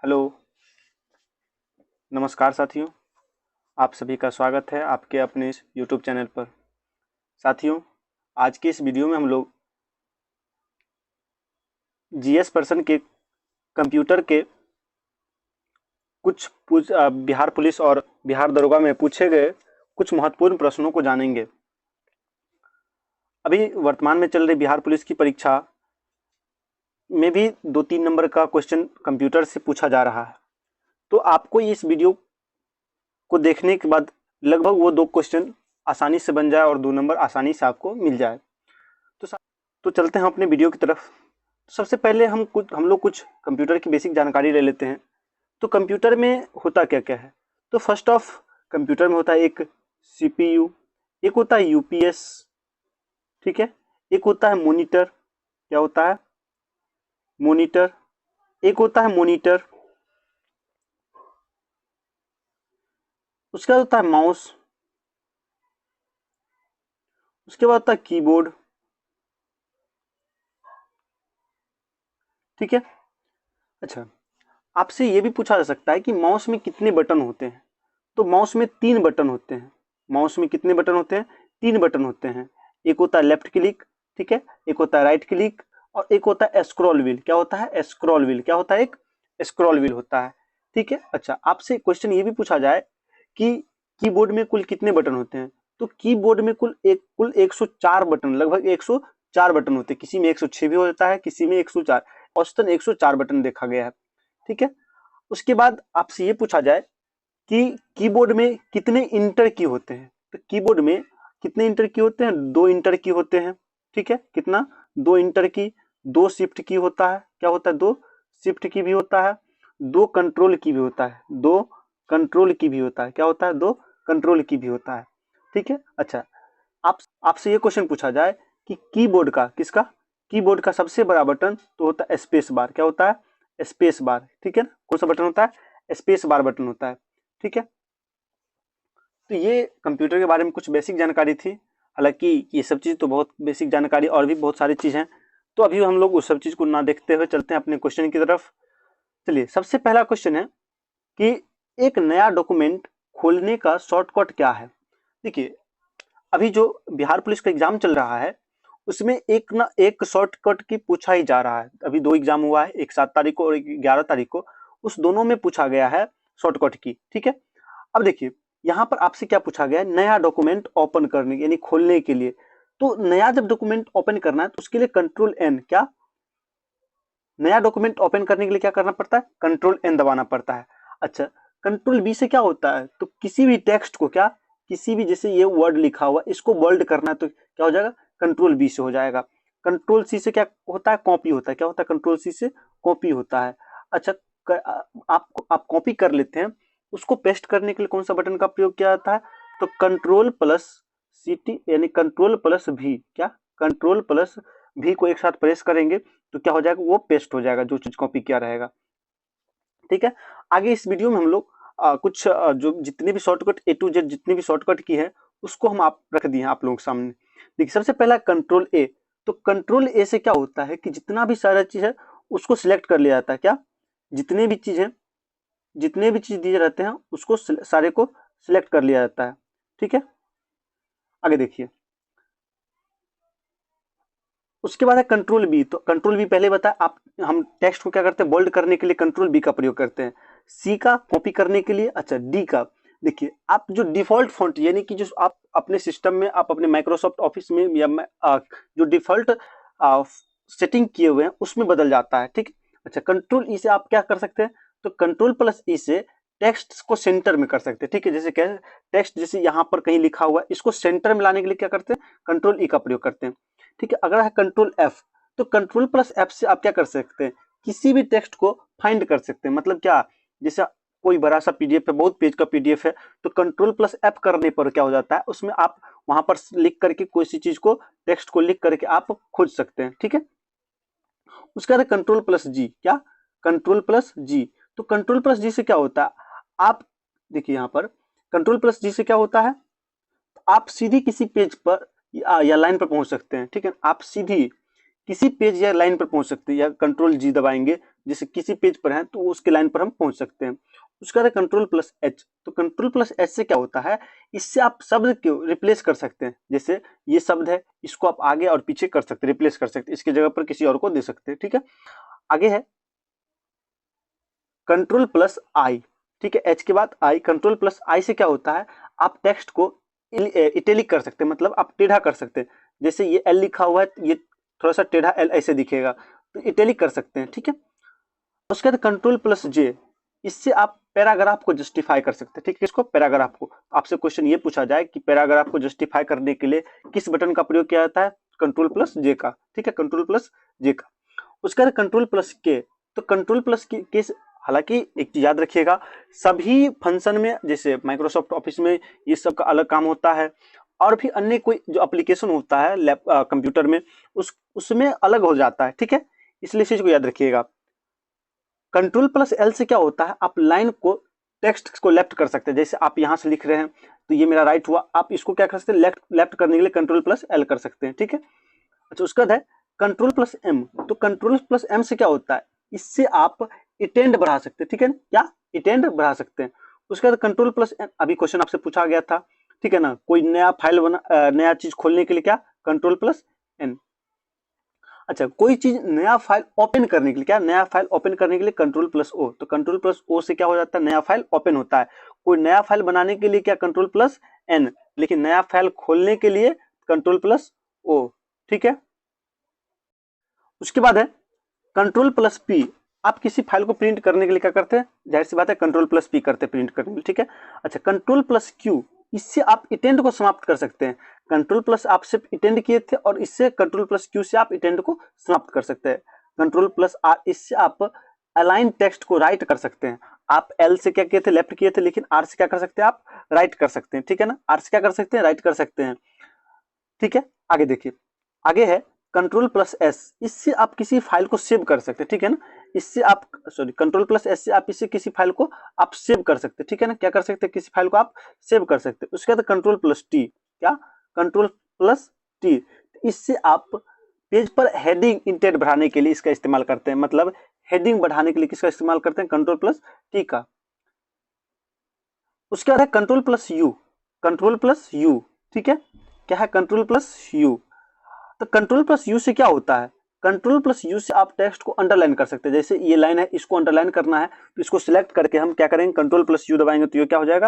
Hello, नमस्कार साथियों। आप सभी का स्वागत है आपके अपने इस YouTube चैनल पर। साथियों, आज की इस वीडियो में हम लोग जीएस पर्सन के कंप्यूटर के कुछ बिहार पुलिस और बिहार दरोगा में पूछे गए कुछ महत्वपूर्ण प्रश्नों को जानेंगे। अभी वर्तमान में चल रही बिहार पुलिस की परीक्षा में भी 2-3 नंबर का क्वेश्चन कंप्यूटर से पूछा जा रहा है। तो आपको इस वीडियो को देखने के बाद लगभग वो 2 क्वेश्चन आसानी से बन जाए और 2 नंबर आसानी से आपको मिल जाए। तो चलते हैं अपने वीडियो की तरफ। सबसे पहले हम लोग कुछ कंप्यूटर की बेसिक जानकारी ले लेते हैं। तो कंप्यूटर में होता क्या क्या है। तो फर्स्ट ऑफ कंप्यूटर में होता है एक सीपीयू, एक होता है यूपीएस, ठीक है, एक होता है मॉनिटर। क्या होता है? मॉनिटर। एक होता है मॉनिटर, उसके बाद होता है माउस, उसके बाद होता है कीबोर्ड, ठीक है। अच्छा, आपसे ये भी पूछा जा सकता है कि माउस में कितने बटन होते हैं। तो माउस में 3 बटन होते हैं। माउस में कितने बटन होते हैं? 3 बटन होते हैं। एक होता है लेफ्ट क्लिक, ठीक है, एक होता है राइट क्लिक और एक होता है स्क्रॉल व्हील। क्या होता है? Scroll wheel. क्या होता है? एक स्क्रॉल व्हील होता है, ठीक है। अच्छा, आपसे क्वेश्चन ये भी पूछा जाए कि कीबोर्ड में कुल कितने बटन होते हैं। तो कीबोर्ड में कुल 104 बटन, लगभग 104 बटन होते हैं। किसी में 106 भी होता है, किसी में 104, औसतन 104 बटन देखा गया है, ठीक है। उसके बाद आपसे ये पूछा जाए कि कीबोर्ड में कितने इंटर की होते हैं। तो कीबोर्ड में कितने इंटर की होते हैं? 2 इंटर की होते हैं, ठीक है। कितना? 2 इंटर की। 2 शिफ्ट की होता है। क्या होता है? 2 शिफ्ट की भी होता है, 2 कंट्रोल की भी होता है, 2 कंट्रोल की भी होता है। क्या होता है? 2 कंट्रोल की भी होता है, ठीक है। अच्छा, आपसे ये क्वेश्चन पूछा जाए कि कीबोर्ड का किसका कीबोर्ड का सबसे बड़ा बटन तो होता है स्पेस बार। क्या होता है? स्पेस बार, ठीक है। कौन सा बटन होता है? स्पेस बार बटन होता है, ठीक है। तो ये कंप्यूटर के बारे में कुछ बेसिक जानकारी थी। हालांकि ये सब चीज तो बहुत बेसिक जानकारी, और भी बहुत सारी चीज हैं। तो अभी हम लोग उस सब चीज को ना देखते हुए चलते हैं अपने क्वेश्चन की तरफ। चलिए, सबसे पहला क्वेश्चन है कि एक नया डॉक्यूमेंट खोलने का शॉर्टकट क्या है। देखिए, अभी जो बिहार पुलिस का एग्जाम चल रहा है उसमें एक ना एक शॉर्टकट की पूछा ही जा रहा है। अभी 2 एग्जाम हुआ है, एक 7 तारीख को और एक 11 तारीख को। उस दोनों में पूछा गया है शॉर्टकट की, ठीक है। अब देखिए, यहाँ पर आपसे क्या पूछा गया है? नया डॉक्यूमेंट ओपन करने यानी खोलने के लिए। तो नया जब डॉक्यूमेंट ओपन करना है तो उसके लिए कंट्रोल एन, क्या, नया डॉक्यूमेंट ओपन करने के लिए क्या करना पड़ता है? कंट्रोल एन दबाना पड़ता है। अच्छा, कंट्रोल बी से क्या होता है? तो किसी भी टेक्स्ट को, क्या, किसी भी, जैसे ये वर्ड लिखा हुआ इसको बोल्ड करना है तो क्या हो जाएगा? कंट्रोल बी से हो जाएगा। कंट्रोल सी से क्या होता है? कॉपी होता है। क्या होता है? कंट्रोल सी से कॉपी होता है। अच्छा, आप कॉपी कर लेते हैं, उसको पेस्ट करने के लिए कौन सा बटन का प्रयोग किया जाता है? तो कंट्रोल प्लस सी टी यानी कंट्रोल प्लस भी, क्या, कंट्रोल प्लस भी को एक साथ प्रेस करेंगे तो क्या हो जाएगा? वो पेस्ट हो जाएगा, जो चीज कॉपी किया रहेगा, ठीक है। आगे इस वीडियो में हम लोग कुछ जो जितने भी शॉर्टकट ए टू जेड जितनी भी शॉर्टकट की है उसको हम आप रख दिए हैं आप लोगों के सामने। देखिए, सबसे पहला कंट्रोल ए। तो कंट्रोल ए से क्या होता है कि जितना भी सारा चीज है उसको सिलेक्ट कर लिया जाता है। क्या, जितने भी चीज है, जितने भी चीज दिए रहते हैं उसको सारे को सिलेक्ट कर लिया जाता है, ठीक है। आगे देखिए, उसके बाद है कंट्रोल बी। तो कंट्रोल बी पहले बताया आप, हम टेक्स्ट को क्या करते हैं? बोल्ड करने के लिए कंट्रोल बी का प्रयोग करते हैं। सी का कॉपी करने के लिए। अच्छा, डी का, देखिए, आप जो डिफॉल्ट फॉन्ट यानी कि जो आप अपने सिस्टम में, आप अपने माइक्रोसॉफ्ट ऑफिस में या जो डिफॉल्ट सेटिंग किए हुए हैं उसमें बदल जाता है, ठीक। अच्छा, कंट्रोल ई से आप क्या कर सकते हैं? तो कंट्रोल प्लस ई से टेक्स्ट को सेंटर में कर सकते हैं, ठीक है। जैसे क्या, टेक्स्ट जैसे यहाँ पर कहीं लिखा हुआ है इसको सेंटर में लाने के लिए क्या करते हैं? कंट्रोल ई का प्रयोग करते हैं, ठीक है। अगर है कंट्रोल एफ, तो कंट्रोल प्लस एफ से आप क्या कर सकते हैं? किसी भी टेक्स्ट को फाइंड कर सकते हैं। मतलब क्या, जैसे कोई बड़ा सा पीडीएफ है, बहुत पेज का पीडीएफ है, तो कंट्रोल प्लस एफ करने पर क्या हो जाता है? उसमें आप वहां पर लिख करके कोई सी चीज को, टेक्स्ट को लिख करके आप खोज सकते हैं, ठीक है। उसके बाद कंट्रोल प्लस जी। क्या, कंट्रोल प्लस जी। तो कंट्रोल प्लस जी से क्या होता है? आप देखिए, यहाँ पर कंट्रोल प्लस जी से क्या होता है? आप सीधी किसी पेज पर या लाइन पर पहुंच सकते हैं, ठीक है। आप सीधी किसी पेज या लाइन पर पहुंच सकते हैं, या कंट्रोल जी दबाएंगे जैसे किसी पेज पर है तो उसके लाइन पर हम पहुंच सकते हैं। उसका है कंट्रोल प्लस एच। तो कंट्रोल प्लस एच से क्या होता है, इससे आप शब्द को रिप्लेस कर सकते हैं। जैसे ये शब्द है, इसको आप आगे और पीछे कर सकते हैं, रिप्लेस कर सकते हैं, इसकी जगह पर किसी और को दे सकते हैं। ठीक है, आगे है कंट्रोल प्लस आई। ठीक है, एच के बाद आई। कंट्रोल प्लस आई से क्या होता है, आप टेक्स्ट को इटैलिक कर सकते हैं, मतलब आप टेढ़ा कर सकते हैं। जैसे ये एल लिखा हुआ है, ये थोड़ा सा टेढ़ा एल ऐसे दिखेगा, तो इटैलिक कर सकते हैं। ठीक है, उसके बाद कंट्रोल प्लस जे, इससे आप पैराग्राफ को जस्टिफाई कर सकते हैं। ठीक है, इसको पैराग्राफ को, आपसे क्वेश्चन ये पूछा जाए कि पैराग्राफ को जस्टिफाई करने के लिए किस बटन का प्रयोग किया जाता है, कंट्रोल प्लस जे का। ठीक है, कंट्रोल प्लस जे का। उसके बाद कंट्रोल प्लस के। तो कंट्रोल प्लस के, हालांकि एक चीज याद रखिएगा, सभी फंक्शन में जैसे माइक्रोसॉफ्ट ऑफिस में ये सब का अलग काम होता है, और भी अन्य कोई जो एप्लीकेशन होता है कंप्यूटर में उसमें अलग हो जाता है। ठीक है, इसलिए इस चीज को याद रखिएगा। कंट्रोल प्लस एल से क्या होता है, आप लाइन को, टेक्स्ट को लेफ्ट कर सकते हैं। जैसे आप यहां से लिख रहे हैं तो ये मेरा राइट हुआ, आप इसको क्या कर सकते हैं, लेफ्ट करने के लिए कंट्रोल प्लस एल कर सकते हैं। ठीक है, अच्छा, उसका है कंट्रोल प्लस एम। तो कंट्रोल प्लस एम से क्या होता है, इससे आप इटेंड बढ़ा सकते हैं। ठीक है ना, क्या इटेंड बढ़ा सकते हैं। उसके बाद कंट्रोल प्लस एन, अभी क्वेश्चन आपसे पूछा गया था। ठीक है ना, कोई नया फाइल बना, नया चीज खोलने के लिए क्या, कंट्रोल प्लस एन। अच्छा, कोई चीज नया फाइल ओपन करने के लिए क्या, नया फाइल ओपन करने के लिए कंट्रोल प्लस ओ। तो कंट्रोल प्लस ओ से क्या हो जाता है, नया फाइल ओपन होता है। कोई नया फाइल बनाने के लिए क्या, कंट्रोल प्लस एन, लेकिन नया फाइल खोलने के लिए कंट्रोल प्लस ओ। ठीक है, उसके बाद है कंट्रोल प्लस पी। आप किसी फाइल को प्रिंट करने के लिए क्या करते हैं, जाहिर सी बात है कंट्रोल प्लस पी करते हैं प्रिंट करने के लिए। ठीक है, अच्छा, कंट्रोल प्लस क्यू, इससे आप इटेंड को समाप्त कर सकते हैं। कंट्रोल प्लस आप सिर्फ इटेंड किए थे, और इससे कंट्रोल प्लस क्यू से आप इटेंड को समाप्त कर सकते हैं। कंट्रोल प्लस आर, इससे आप अलाइन टेक्स्ट को राइट कर सकते हैं। आप एल से क्या किए थे, लेफ्ट किए थे, लेकिन आर से क्या कर सकते हैं, आप राइट कर सकते हैं। ठीक है ना, आर से क्या कर सकते हैं, राइट कर सकते हैं। ठीक है, आगे देखिए, आगे है कंट्रोल प्लस एस, इससे आप किसी फाइल को सेव कर सकते हैं। ठीक है ना, इससे आप, सॉरी, कंट्रोल प्लस एस से आप इससे किसी फाइल को आप सेव कर सकते हैं। ठीक है ना, क्या कर सकते हैं, किसी फाइल को आप सेव कर सकते हैं। उसके बाद कंट्रोल प्लस टी, क्या, कंट्रोल प्लस टी, इससे आप पेज पर हेडिंग इंटेंट बढ़ाने के लिए इसका इस्तेमाल करते हैं। मतलब हेडिंग बढ़ाने के लिए किसका इस्तेमाल करते हैं, कंट्रोल प्लस टी का। उसके बाद है control plus you, control plus you. ठीक है, क्या है, कंट्रोल प्लस यू। तो कंट्रोल प्लस यू से क्या होता है, कंट्रोल प्लस यू से आप टेक्स्ट को अंडरलाइन कर सकते हैं। जैसे ये लाइन है, इसको अंडरलाइन करना है, तो इसको सिलेक्ट करके हम क्या करेंगे, कंट्रोल प्लस यू दबाएंगे तो ये क्या हो जाएगा,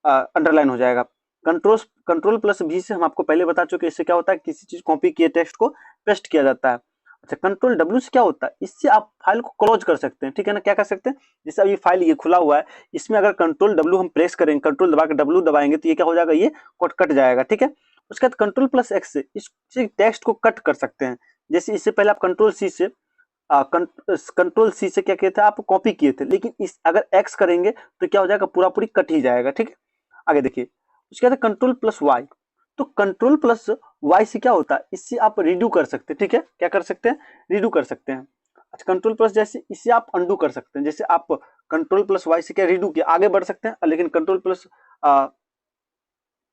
अंडरलाइन हो जाएगा। कंट्रोल प्लस वी से हम आपको पहले बता चुके, इससे क्या होता है, किसी चीज कॉपी किए टेक्स्ट को पेस्ट किया जाता है। अच्छा, कंट्रोल डब्ल्यू से क्या होता है, इससे आप फाइल को क्लोज कर सकते हैं। ठीक है ना, क्या कर सकते हैं, जैसे अब ये फाइल ये खुला हुआ है, इसमें अगर कंट्रोल डब्ल्यू हम प्रेस करेंगे, कंट्रोल दबा के डब्ल्यू दबाएंगे तो ये क्या हो जाएगा, ये कट जाएगा। ठीक है, उसके बाद कंट्रोल प्लस एक्स से इस टेक्स्ट को कट कर सकते हैं। जैसे इससे पहले आप कंट्रोल सी से क्या किए थे, आप कॉपी किए थे, लेकिन इस अगर एक्स करेंगे तो क्या हो जाएगा, पूरा पूरी कट ही जाएगा। ठीक है, आगे देखिए, उसके बाद कंट्रोल प्लस वाई। तो कंट्रोल प्लस वाई से क्या होता है, इससे आप रिड्यू कर सकते हैं। ठीक है, क्या कर सकते हैं, रिड्यू कर सकते हैं। अच्छा, कंट्रोल प्लस जैसे इससे आप अंडू कर सकते हैं। जैसे आप कंट्रोल प्लस वाई से क्या रिड्यू किया, आगे बढ़ सकते हैं, लेकिन कंट्रोल प्लस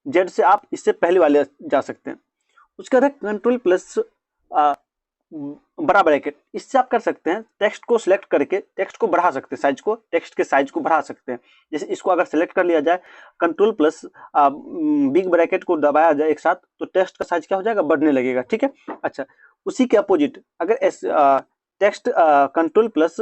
जेड से आप इससे पहले वाले जा सकते हैं। उसके बाद कंट्रोल प्लस बड़ा ब्रैकेट, इससे आप कर सकते हैं, टेक्स्ट को सिलेक्ट करके टेक्स्ट को बढ़ा सकते हैं, साइज को, टेक्स्ट के साइज को बढ़ा सकते हैं। जैसे इसको अगर सिलेक्ट कर लिया जाए, कंट्रोल प्लस बिग ब्रैकेट को दबाया जाए एक साथ, तो टेक्स्ट का साइज क्या हो जाएगा, बढ़ने लगेगा। ठीक है, अच्छा, उसी के अपोजिट अगर text control plus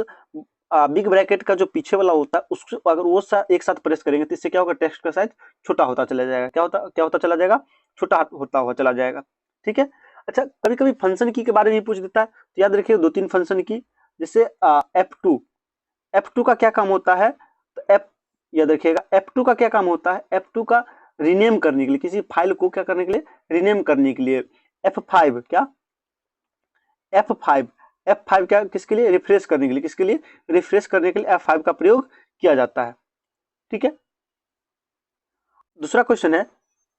big bracket का जो पीछे वाला होता है उसको अगर वो एक साथ प्रेस करेंगे तो इससे क्या होगा, टेक्स्ट का साइज छोटा होता चला जाएगा। क्या होता चला जाएगा, छोटा होता हुआ चला जाएगा। ठीक है, अच्छा, कभी कभी फंक्शन की के बारे में पूछ देता है, तो याद रखिए 2-3 फंक्शन की। जैसे F2 का क्या काम होता है, तो याद रखिएगा F2 का क्या काम होता है, F2 का रीनेम करने के लिए, किसी फाइल को क्या करने के लिए, रीनेम करने के लिए। F5 क्या, F5 क्या, किसके लिए, रिफ्रेश करने के लिए, किसके लिए, रिफ्रेश करने के लिए F5 का प्रयोग किया जाता है। ठीक है, दूसरा क्वेश्चन है,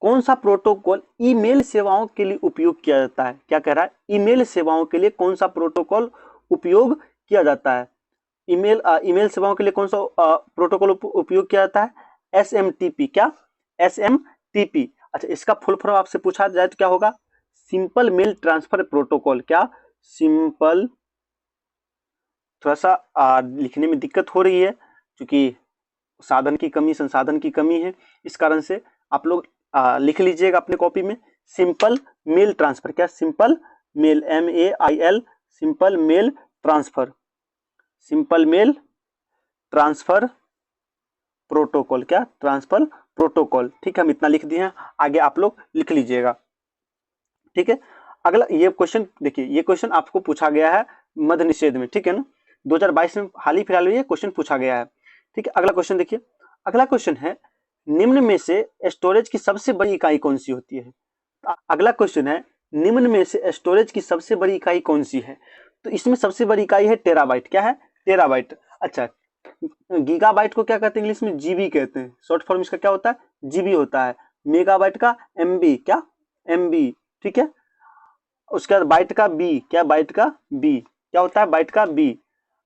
कौन सा प्रोटोकॉल ईमेल सेवाओं के लिए उपयोग किया जाता है। क्या कह रहा है, ईमेल सेवाओं के लिए कौन सा प्रोटोकॉल उपयोग किया जाता है। ईमेल सेवाओं के लिए कौन सा प्रोटोकॉल उपयोग किया जाता है, SMTP। क्या, SMTP। अच्छा, इसका फुल फॉर्म आपसे पूछा जाए तो क्या होगा, सिंपल मेल ट्रांसफर प्रोटोकॉल। क्या, सिंपल, थोड़ा सा लिखने में दिक्कत हो रही है क्योंकि साधन की कमी, संसाधन की कमी है, इस कारण से आप लोग लिख लीजिएगा अपने कॉपी में सिंपल मेल ट्रांसफर। क्या? Simple mail, MAIL, simple mail transfer, simple mail transfer protocol. क्या? Transfer protocol. ठीक है, हम इतना लिख दिए हैं, आगे आप लोग लिख लीजिएगा। ठीक है, अगला ये क्वेश्चन देखिए, ये क्वेश्चन आपको पूछा गया है मध्य निषेध में। ठीक है ना, 2022 में हाल ही फिलहाल ये क्वेश्चन पूछा गया है। ठीक है, अगला क्वेश्चन देखिए, अगला क्वेश्चन है निम्न में से स्टोरेज की सबसे बड़ी इकाई कौन सी होती है? अगला क्वेश्चन है निम्न में से स्टोरेज की सबसे बड़ी इकाई कौन सी है? तो इसमें सबसे बड़ी इकाई है टेराबाइट। क्या है? टेराबाइट। अच्छा, गीगाबाइट को क्या कहते हैं इंग्लिश में? जीबी कहते हैं, शॉर्ट फॉर्म इसका क्या होता है? जीबी होता है। मेगाबाइट का एमबी। क्या? एमबी। ठीक है, उसके बाद बाइट का बी। क्या? बाइट का बी क्या होता है? बाइट का बी।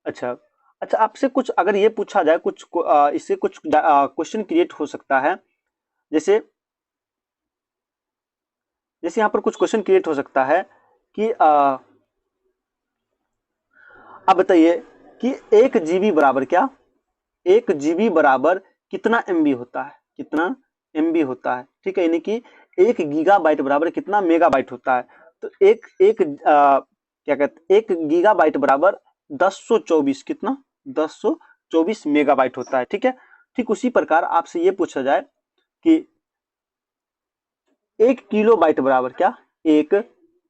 अच्छा अच्छा, आपसे कुछ अगर ये पूछा जाए, कुछ इससे कुछ क्वेश्चन क्रिएट हो सकता है, जैसे जैसे यहाँ पर कुछ क्वेश्चन क्रिएट हो सकता है कि अब बताइए कि 1 GB बराबर क्या? 1 GB बराबर कितना एमबी होता है? कितना एमबी होता है? ठीक है, यानी कि 1 GB बराबर कितना मेगाबाइट होता है? तो क्या कहते हैं, 1 GB बराबर 1024 कितना? 1024 मेगाबाइट होता है। ठीक है, ठीक उसी प्रकार आपसे ये पूछा जाए कि 1 KB बराबर क्या? 1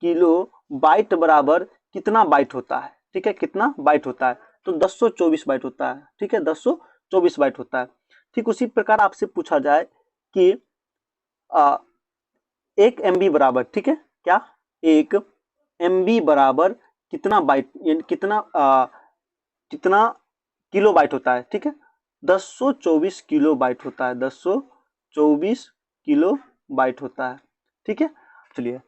KB बराबर कितना बाइट होता है? ठीक है, कितना बाइट होता है? तो 1024 बाइट होता है। ठीक है, 1024 बाइट होता है। ठीक उसी प्रकार आपसे पूछा जाए कि 1 MB बराबर, ठीक है, क्या? 1 MB बराबर कितना बाइट, यानी कितना किलो बाइट होता है? ठीक है, 1024 किलो बाइट होता है। 1024 किलो बाइट होता है। ठीक है, चलिए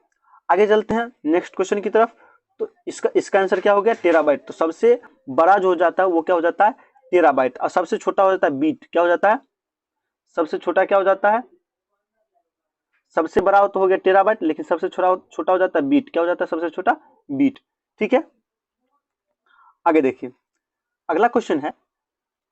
आगे चलते हैं नेक्स्ट क्वेश्चन की तरफ। तो इसका आंसर क्या हो गया? टेराबाइट। तो सबसे बड़ा जो हो जाता है वो क्या हो जाता है? टेराबाइट। और सबसे छोटा हो जाता है बीट। क्या हो जाता है? सबसे छोटा क्या हो जाता है? सबसे बड़ा हो तो हो गया टेराबाइट, लेकिन सबसे छोटा हो जाता है बीट। क्या हो जाता है सबसे छोटा? बीट। ठीक है, आगे देखिए, अगला क्वेश्चन है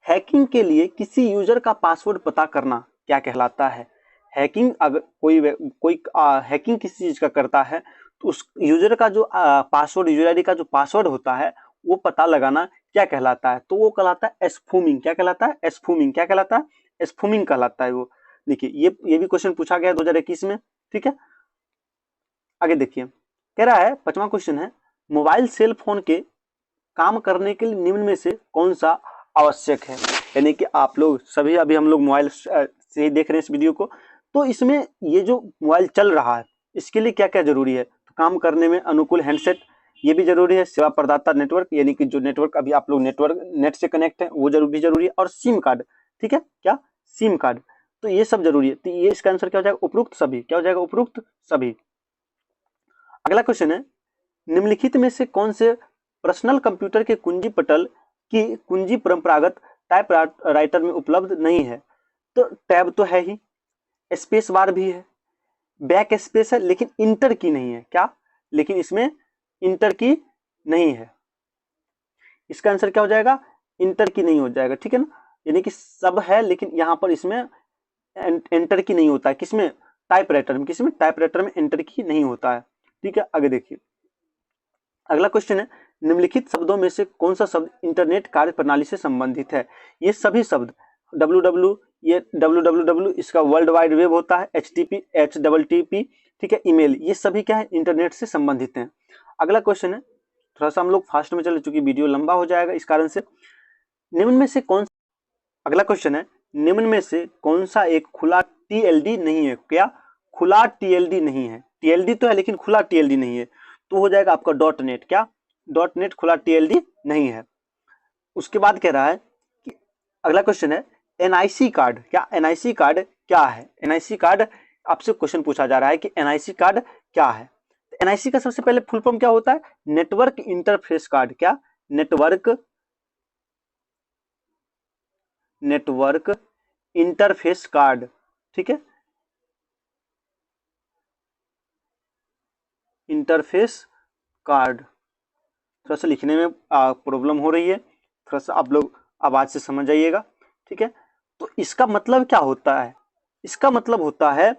हैकिंग के लिए किसी यूजर का पासवर्ड पता करना क्या कहलाता है? हैकिंग, अगर कोई हैकिंग किसी चीज का करता है तो उस यूजर का जो पासवर्ड, यूजर आईडी का जो पासवर्ड होता है वो पता लगाना क्या कहलाता है? तो वो कहलाता है एस्फूमिंग। क्या कहलाता है? एस्फूमिंग। क्या कहलाता है? एस्फूमिंग कहलाता है वो। देखिए ये भी क्वेश्चन पूछा गया है 2021 में। ठीक है, आगे देखिए, कह रहा है 5वां क्वेश्चन है मोबाइल सेल फोन के काम करने के लिए निम्न में से कौन सा आवश्यक है? यानी कि आप लोग सभी, अभी हम लोग मोबाइल से ही देख रहे हैं इस वीडियो को, तो इसमें ये जो मोबाइल चल रहा है इसके लिए क्या क्या जरूरी है? तो काम करने में अनुकूल हैंडसेट, ये भी जरूरी है। सेवा प्रदाता नेटवर्क, यानी कि जो नेटवर्क अभी आप लोग नेटवर्क नेट से कनेक्ट है वो भी जरूरी है। और सिम कार्ड। ठीक है, क्या? SIM card. तो ये सब जरूरी है। तो ये इसका आंसर क्या हो जाएगा? उपरोक्त सभी। क्या हो जाएगा? उपरोक्त सभी। अगला क्वेश्चन है निम्नलिखित में से कौन से पर्सनल कंप्यूटर के कुंजी पटल की कुंजी परंपरागत टाइप राइटर में उपलब्ध नहीं है? तो टैब तो है ही, स्पेस बार भी है, बैक स्पेस है, लेकिन इंटर की नहीं है। क्या? लेकिन इसमें इंटर की नहीं है। इसका आंसर क्या हो जाएगा? इंटर की नहीं हो जाएगा। ठीक है ना, यानी कि सब है लेकिन यहां पर इसमें एंटर की नहीं होता है। किसमें? टाइपराइटर में। किसमें? टाइपराइटर में एंटर की नहीं होता है। ठीक है, आगे देखिए, अगला क्वेश्चन है निम्नलिखित शब्दों में से कौन सा शब्द इंटरनेट कार्य प्रणाली से संबंधित है? ये सभी शब्द www, ये www इसका वर्ल्ड वाइड वेब होता है। HTTP, HTTP, ठीक है, ईमेल, ये सभी क्या है? इंटरनेट से संबंधित हैं। अगला क्वेश्चन है, थोड़ा सा हम लोग फास्ट में चले चूंकि वीडियो लंबा हो जाएगा इस कारण से, निम्न में से कौन, अगला क्वेश्चन है निम्न में से कौन सा एक खुला TLD नहीं है? क्या? खुला TLD नहीं है। TLD तो है लेकिन खुला TLD नहीं है, तो हो जाएगा आपका डॉट नेट। क्या? डॉट नेट खुला TLD नहीं है। उसके बाद कह रहा है कि अगला क्वेश्चन है NIC कार्ड। क्या? NIC कार्ड क्या है? NIC कार्ड आपसे क्वेश्चन पूछा जा रहा है कि NIC कार्ड क्या है? तो NIC का सबसे पहले फुल फॉर्म क्या होता है? Network interface card. क्या? Network interface card. ठीक है, इंटरफेस कार्ड। थोड़ा सा लिखने में प्रॉब्लम हो रही है, थोड़ा सा आप लोग आवाज से समझ जाइएगा, ठीक है। तो इसका मतलब क्या होता है, इसका मतलब होता है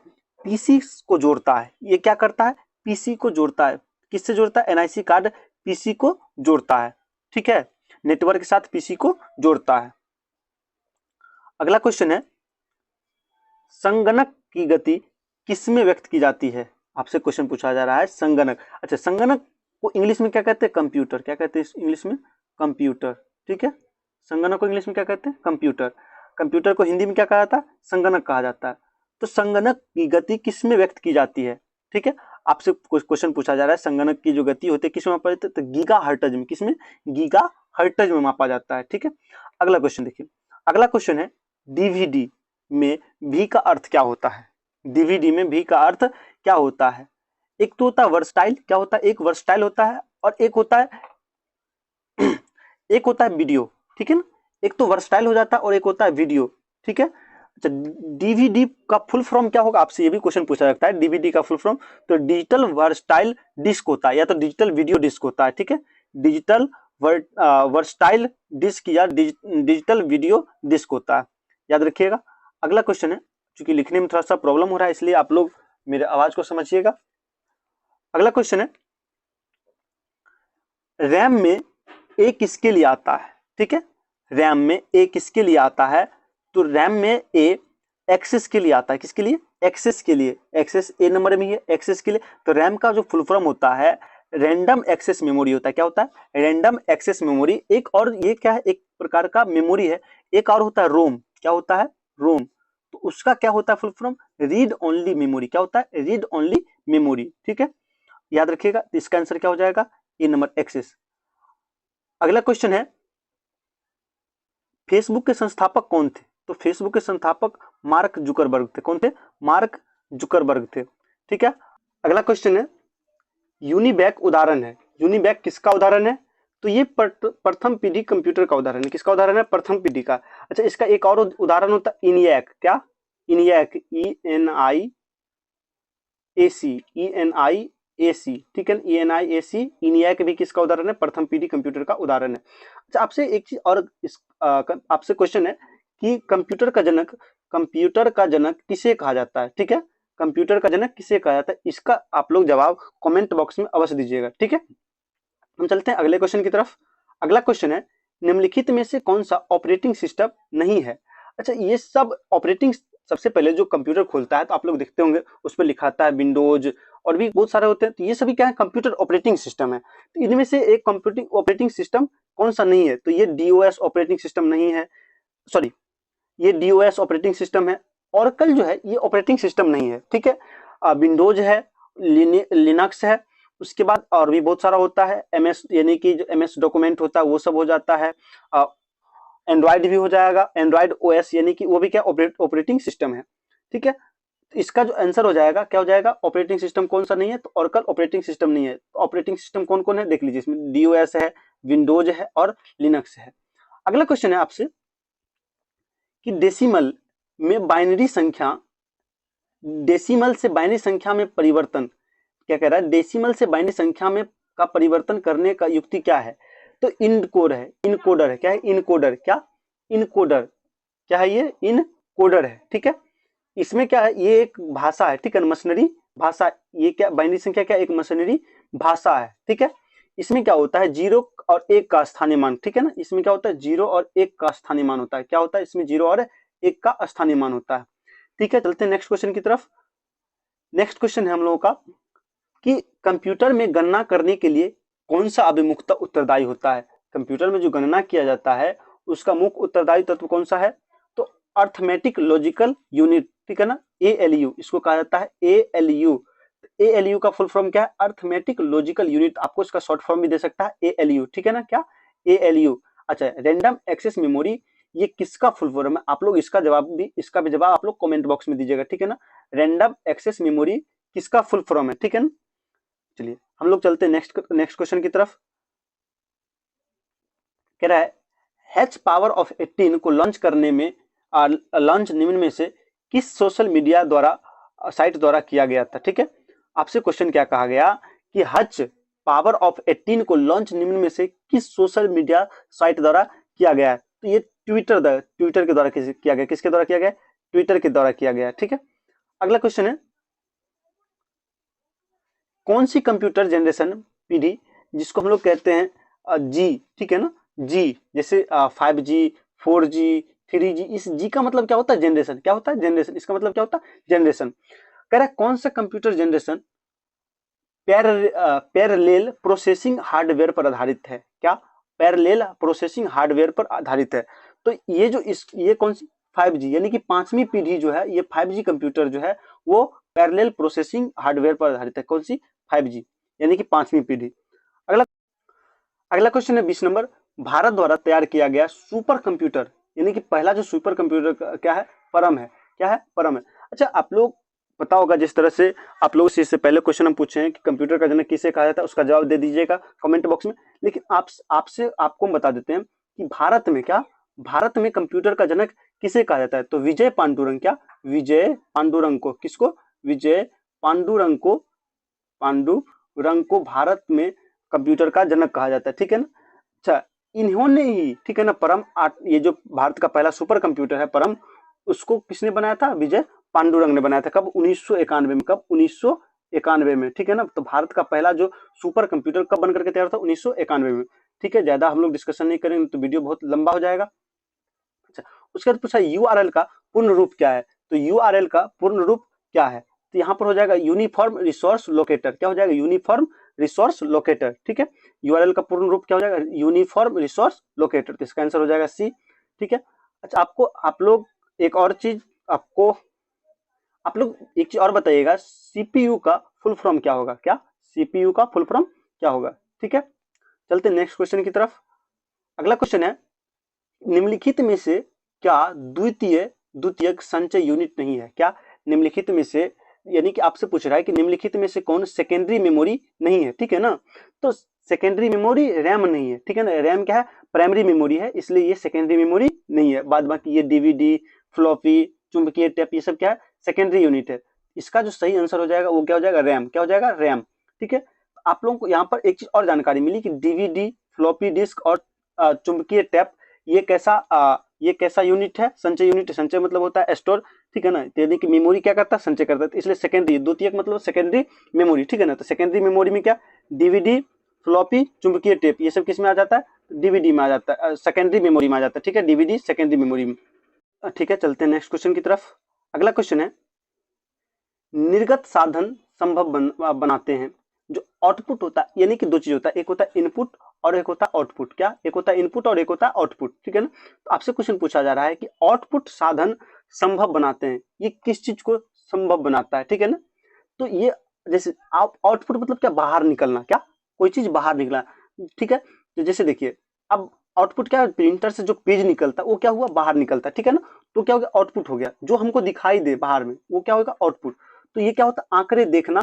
पीसी को जोड़ता है। ये क्या करता है, पीसी को जोड़ता है। किससे जोड़ता है, एनआईसी कार्ड पीसी को जोड़ता है, ठीक है, नेटवर्क के साथ पीसी को जोड़ता है। अगला क्वेश्चन है, संगणक की गति किसमें व्यक्त की जाती है। आपसे क्वेश्चन पूछा जा रहा है संगणक। अच्छा, संगणक को इंग्लिश में क्या कहते हैं, कंप्यूटर। क्या कहते हैं इंग्लिश में, कंप्यूटर, ठीक है। संगणक को इंग्लिश में क्या कहते हैं, कंप्यूटर। कंप्यूटर को हिंदी में क्या कहा जाता है, संगणक कहा जाता है। तो संगणक की गति किसमें व्यक्त की जाती है, ठीक है। आपसे क्वेश्चन पूछा जा रहा है संगणक की जो गति होती है किसमें मापा जाता है, तो गीगा हर्ट्ज में। किसमें, गीगा हर्ट्ज में मापा जाता है, ठीक है। अगला क्वेश्चन देखिए, अगला क्वेश्चन है, डीवीडी में भी का अर्थ क्या होता है। डीवीडी में भी का अर्थ क्या होता है। एक तो होता है वर्सटाइल, क्या होता है, एक वर्सटाइल होता है और एक होता है एक होता है वीडियो, ठीक है ना। एक तो वर्सटाइल हो जाता है और एक होता है वीडियो, ठीक है। अच्छा, डीवीडी का फुल फॉर्म क्या होगा, आपसे ये भी क्वेश्चन पूछा जाता है। डीवीडी का फुल फॉर्म तो डिजिटल वर्सटाइल डिस्क होता है या तो डिजिटल वीडियो डिस्क होता है, ठीक है। डिजिटल वर्सटाइल डिस्क या डिजिटल वीडियो डिस्क होता है, याद रखिएगा। अगला क्वेश्चन है, क्योंकि लिखने में थोड़ा सा प्रॉब्लम हो रहा है इसलिए आप लोग मेरे आवाज को समझिएगा। अगला क्वेश्चन है, रैम में ए किसके लिए आता है, ठीक है। रैम में ए किसके लिए आता है, तो रैम में ए एक्सेस के लिए आता है। किसके लिए, एक्सेस के लिए। एक्सेस ए नंबर में ही है, एक्सेस के लिए। तो रैम का जो फुल फॉर्म होता है रैंडम एक्सेस मेमोरी होता है। क्या होता है, रैंडम एक्सेस मेमोरी। एक और ये क्या है, एक प्रकार का मेमोरी है। एक और होता है रोम। क्या होता है, रोम। तो उसका क्या होता है full form, read only memory. क्या होता है, रीड ओनली मेमोरी, ठीक है, याद रखिएगा। इसका आंसर क्या हो जाएगा, ए नंबर, एक्सेस। अगला क्वेश्चन है, फेसबुक के संस्थापक कौन थे, तो फेसबुक के संस्थापक मार्क जुकरबर्ग थे। कौन थे, मार्क जुकरबर्ग थे, ठीक है। अगला क्वेश्चन है, यूनिबैक उदाहरण है। यूनिबैक किसका उदाहरण है, तो ये प्रथम पीढ़ी कंप्यूटर का उदाहरण है। किसका उदाहरण है, प्रथम पीढ़ी का। अच्छा, इसका एक और उदाहरण होता है इनियक। क्या, इनियक, ENIAC, ठीक है, ENIAC, इनियक भी किसका उदाहरण है, प्रथम पीढ़ी कंप्यूटर का उदाहरण है। अच्छा, आपसे एक चीज और आपसे क्वेश्चन है कि कंप्यूटर का जनक किसे कहा जाता है, ठीक है। कंप्यूटर का जनक किसे कहा जाता है, इसका आप लोग जवाब कमेंट बॉक्स में अवश्य दीजिएगा, ठीक है। हम चलते हैं अगले क्वेश्चन की तरफ। अगला क्वेश्चन है, निम्नलिखित में से कौन सा ऑपरेटिंग सिस्टम नहीं है। अच्छा, ये सब ऑपरेटिंग, सबसे पहले जो कंप्यूटर खोलता है तो आप लोग देखते होंगे उस पर लिखा आता है विंडोज और भी बहुत सारे होते हैं। तो ये सभी क्या है, कंप्यूटर ऑपरेटिंग सिस्टम है। तो इनमें से एक कंप्यूटिंग ऑपरेटिंग सिस्टम कौन सा नहीं है, तो ये डीओएस ऑपरेटिंग सिस्टम नहीं है। सॉरी, ये डीओएस ऑपरेटिंग सिस्टम है। ऑरेकल जो है ये ऑपरेटिंग सिस्टम नहीं है, ठीक है। विंडोज है, लिनक्स है, उसके बाद और भी बहुत सारा होता है। एमएस यानी कि जो एमएस डॉक्यूमेंट होता है वो सब हो जाता है। एंड्रॉइड भी हो जाएगा, एंड्रॉइड ओएस यानी कि वो भी क्या, ऑपरेटिंग सिस्टम है, ठीक है। तो इसका जो आंसर हो जाएगा क्या हो जाएगा, ऑपरेटिंग सिस्टम कौन सा नहीं है, तो ऑरेकल ऑपरेटिंग सिस्टम नहीं है। तो ऑपरेटिंग सिस्टम कौन कौन है देख लीजिए, इसमें डीओएस है, विंडोज है और लिनक्स है। अगला क्वेश्चन है आपसे कि डेसिमल में बाइनरी संख्या, डेसिमल से बाइनरी संख्या में परिवर्तन, क्या कह रहा है, डेसिमल से बाइनरी संख्या में का परिवर्तन करने का युक्ति क्या है, तो इनकोड है, इनकोडर है। क्या है, इनकोडर। क्या, इनकोडर, क्या है ये, इनकोडर है, ठीक है। इसमें क्या है, ये एक भाषा है, ठीक है, मशीनरी भाषा। ये क्या, बाइनरी संख्या क्या, एक मशीनरी भाषा है, ठीक है। इसमें क्या होता है, 0 और 1 का स्थानीय मान, ठीक है ना। इसमें क्या होता है, 0 और 1 का स्थानीय मान होता है। क्या होता है, इसमें 0 और 1 का स्थानीय मान होता है, ठीक है। चलते हैं नेक्स्ट क्वेश्चन की तरफ। नेक्स्ट क्वेश्चन है हम लोगों का कि कंप्यूटर में गणना करने के लिए कौन सा अभिमुखता उत्तरदायी होता है। कंप्यूटर में जो गणना किया जाता है उसका मुख्य उत्तरदायी तत्व कौन सा है, तो अर्थमेटिक लॉजिकल यूनिट, ठीक है ना, ALU इसको कहा जाता है, ALU। ALU का फुल फॉर्म क्या है, अर्थमेटिक लॉजिकल यूनिट। आपको इसका शॉर्ट फॉर्म भी दे सकता है ALU, ठीक है ना, क्या, ALU। अच्छा, रैंडम एक्सेस मेमोरी ये किसका फुल फॉर्म है, आप लोग इसका भी जवाब आप लोग कमेंट बॉक्स में दीजिएगा, ठीक है ना। रैंडम एक्सेस मेमोरी किसका फुल फॉर्म है, ठीक है ना। चलिए हम लोग चलते हैं नेक्स्ट क्वेश्चन की तरफ। कह रहा है हैच पावर ऑफ 18 को लॉन्च करने में लॉन्च निम्न में से किस सोशल मीडिया द्वारा साइट द्वारा किया गया था, ठीक है। आपसे क्वेश्चन क्या कहा गया कि हच पावर ऑफ 18 को लॉन्च निम्न में से किस सोशल मीडिया साइट द्वारा किया गया है? तो ये ट्विटर के द्वारा किया गया। किसके द्वारा किया गया? ट्विटर के द्वारा किया गया। ठीक है, अगला क्वेश्चन है, कौन सी कंप्यूटर जनरेशन पीढ़ी जिसको हम लोग कहते हैं जी, ठीक है ना, जी, जैसे 5G, 4G, 3G, इस जी का मतलब क्या होता है? जनरेशन। क्या होता है? जनरेशन। इसका मतलब क्या होता है? जनरेशन। कह रहा है कौन सा computer generation parallel processing hardware पर आधारित है? क्या? पैरेलल प्रोसेसिंग हार्डवेयर पर आधारित है। तो ये जो ये कौन सी 5G यानी कि पांचवी पीढ़ी जो है, ये 5G कंप्यूटर जो है वो पैरेलल प्रोसेसिंग हार्डवेयर पर आधारित है। कौन सी? 5G यानी कि पांचवी पीढ़ी। अगला अगला क्वेश्चन है 20 नंबर, भारत द्वारा तैयार किया गया सुपर कंप्यूटर यानी कि पहला जो सुपर कंप्यूटर क्या है? परम है। क्या है? परम है। अच्छा, आप लोग पता होगा, जिस तरह से आप लोग इससे पहले क्वेश्चन हम पूछे हैं कि कंप्यूटर का जनक किसे कहा जाता है, उसका जवाब दे दीजिएगा कमेंट बॉक्स में। लेकिन आपको हम बता देते हैं कि भारत में कंप्यूटर का जनक किसे कहा जाता है? तो विजय पांडुरंग। क्या? विजय पांडुरंग को। किसको? विजय पांडुरंग को भारत में कंप्यूटर का जनक कहा जाता है। ठीक है ना। अच्छा, इन्होंने ही, ठीक है ना, ये जो भारत का पहला सुपर कंप्यूटर है परम, उसको किसने बनाया था? विजय पांडुरंग ने बनाया था। कब? 1991 में। कब? 1991 में। ठीक है ना। तो भारत का पहला जो सुपर कंप्यूटर कब बनकर के तैयार था? 1991 में। ठीक है, ज्यादा हम लोग डिस्कशन नहीं करेंगे तो वीडियो बहुत लंबा हो जाएगा। अच्छा, उसके बाद पूछा यूआरएल का पूर्ण रूप क्या है? तो यूआरएल का पूर्ण रूप क्या है? तो यहाँ पर हो जाएगा यूनिफॉर्म रिसोर्स लोकेटर। क्या हो जाएगा? Uniform resource locator. ठीक है, यूआरएल का पूर्ण रूप क्या हो जाएगा? Uniform resource locator. तो इसका आंसर हो जाएगा सी। ठीक है। अच्छा, आप लोग एक और चीज आप लोग एक चीज और बताइएगा, सीपीयू का फुल फॉर्म क्या होगा? क्या? सीपीयू का फुल फॉर्म क्या होगा? ठीक है, चलते नेक्स्ट क्वेश्चन की तरफ। अगला क्वेश्चन है, निम्नलिखित में से क्या द्वितीयक संचय यूनिट नहीं है? क्या? निम्नलिखित में से यानी कि आपसे पूछ रहा है कि निम्नलिखित में से कौन सेकेंडरी मेमोरी नहीं है? ठीक है ना। तो सेकेंडरी मेमोरी रैम नहीं है। ठीक है ना। रैम क्या है? प्राइमरी मेमोरी है, इसलिए ये सेकेंडरी मेमोरी नहीं है। बाद बाकी ये डीवीडी, फ्लॉपी, चुंबकीय टेप, ये सब क्या है? सेकेंडरी यूनिट है। इसका जो सही आंसर हो जाएगा वो क्या हो जाएगा? रैम। क्या हो जाएगा? रैम। ठीक है, आप लोगों को यहाँ पर एक चीज और जानकारी मिली कि डीवीडी, फ्लॉपी डिस्क और चुंबकीय टेप ये कैसा यूनिट है? संचय यूनिट। संचय मतलब होता है स्टोर। ठीक है ना। यानी कि मेमोरी क्या करता है? संचय करता है। तो इसलिए सेकेंडरी, द्वितीयक मतलब सेकेंडरी मेमोरी। ठीक है ना। तो सेकेंडरी मेमोरी में क्या? डीवीडी, फ्लॉपी, चुंबकीय टेप, ये सब किस में आ जाता है? डीवीडी में आ जाता है, सेकेंडरी मेमोरी में आ जाता है। ठीक है, डीवीडी सेकेंडरी मेमोरी में। ठीक है, चलते हैं नेक्स्ट क्वेश्चन की तरफ। अगला क्वेश्चन है, निर्गत साधन संभव बनाते हैं। जो आउटपुट होता है, यानी कि दो चीज होता है, एक होता है इनपुट और एक होता है आउटपुट। क्या? एक होता है इनपुट और एक होता है आउटपुट। ठीक है ना। तो आपसे क्वेश्चन पूछा जा रहा है कि आउटपुट साधन संभव बनाते हैं, ये किस चीज को संभव बनाता है? ठीक है ना। तो ये जैसे आप आउटपुट मतलब क्या? बाहर निकलना। क्या? कोई चीज बाहर निकला। ठीक है, तो जैसे देखिए, अब आउटपुट क्या है? प्रिंटर से जो पेज निकलता है वो क्या हुआ? बाहर निकलता है। ठीक है ना। तो क्या हो गया? आउटपुट हो गया। जो हमको दिखाई दे बाहर में वो क्या होगा? आउटपुट। तो ये क्या होता है? आंकड़े देखना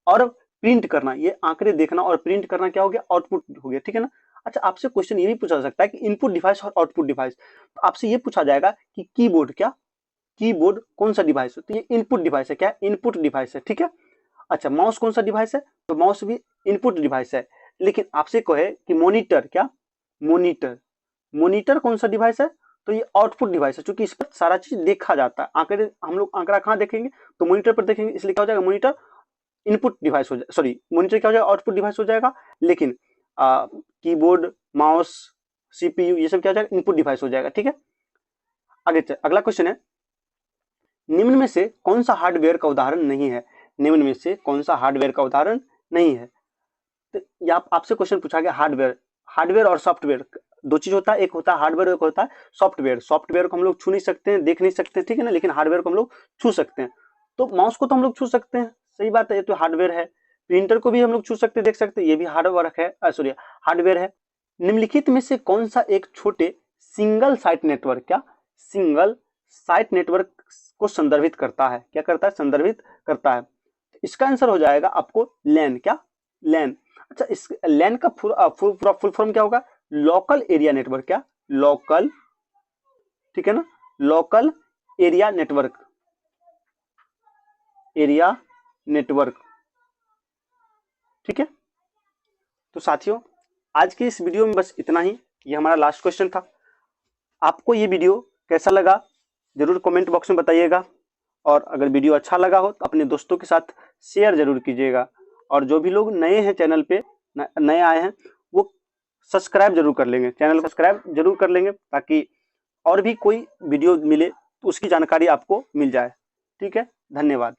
और प्रिंट करना। ये आंकड़े देखना और प्रिंट करना क्या हो गया? आउटपुट हो गया। ठीक है ना। अच्छा, आपसे क्वेश्चन ये भी पूछा जा सकता है कि इनपुट डिवाइस और आउटपुट डिवाइस। तो आपसे ये पूछा जाएगा कि कीबोर्ड, क्या कीबोर्ड कौन सा डिवाइस है? तो ये इनपुट डिवाइस है। क्या? इनपुट डिवाइस है। ठीक है। अच्छा, माउस कौन सा डिवाइस है? तो माउस भी इनपुट डिवाइस है। लेकिन आपसे कहे कि मॉनिटर, क्या मॉनिटर कौन सा डिवाइस है? तो ये आउटपुट डिवाइस है, क्योंकि इस पर सारा चीज देखा जाता है। आंकड़े हम लोग आंकड़ा कहाँ देखेंगे? तो मॉनिटर पर देखेंगे, इसलिए क्या हो जाएगा? मॉनिटर इनपुट डिवाइस हो जाएगा, सॉरी मॉनिटर क्या हो जाएगा? आउटपुट डिवाइस हो जाएगा। लेकिन कीबोर्ड, माउस, सीपीयू, ये सब क्या हो जाएगा? इनपुट डिवाइस हो जाएगा। ठीक है, आगे अगला क्वेश्चन है, निम्न में से कौन सा हार्डवेयर का उदाहरण नहीं है? निम्न में से कौन सा हार्डवेयर का उदाहरण नहीं है? तो आपसे क्वेश्चन पूछा गया हार्डवेयर और सॉफ्टवेयर, दो चीज होता है, एक होता है हार्डवेयर, एक होता है सॉफ्टवेयर। सॉफ्टवेयर को हम लोग छू नहीं सकते हैं, देख नहीं सकते, ठीक है ना, लेकिन हार्डवेयर को हम लोग छू सकते हैं। तो माउस को तो हम लोग छू सकते हैं, सही बात है, ये तो हार्डवेयर है। प्रिंटर को भी हम लोग छू सकते, देख सकते, ये भी हार्डवेयर है। निम्नलिखित में से कौन सा एक छोटे सिंगल साइट नेटवर्क, क्या सिंगल साइट नेटवर्क को संदर्भित करता है? क्या करता है? संदर्भित करता है। इसका आंसर हो जाएगा आपको लैन। क्या? लैन। अच्छा, इस लैन का फुल फॉर्म क्या होगा? Local area network. क्या? लोकल, ठीक है ना, local area network, area network. ठीक है, तो साथियों, आज के इस वीडियो में बस इतना ही। ये हमारा लास्ट क्वेश्चन था। आपको ये वीडियो कैसा लगा जरूर कमेंट बॉक्स में बताइएगा, और अगर वीडियो अच्छा लगा हो तो अपने दोस्तों के साथ शेयर जरूर कीजिएगा। और जो भी लोग नए हैं चैनल पे, नए आए हैं, वो सब्सक्राइब जरूर कर लेंगे, चैनल को सब्सक्राइब जरूर कर लेंगे, ताकि और भी कोई वीडियो मिले तो उसकी जानकारी आपको मिल जाए। ठीक है, धन्यवाद।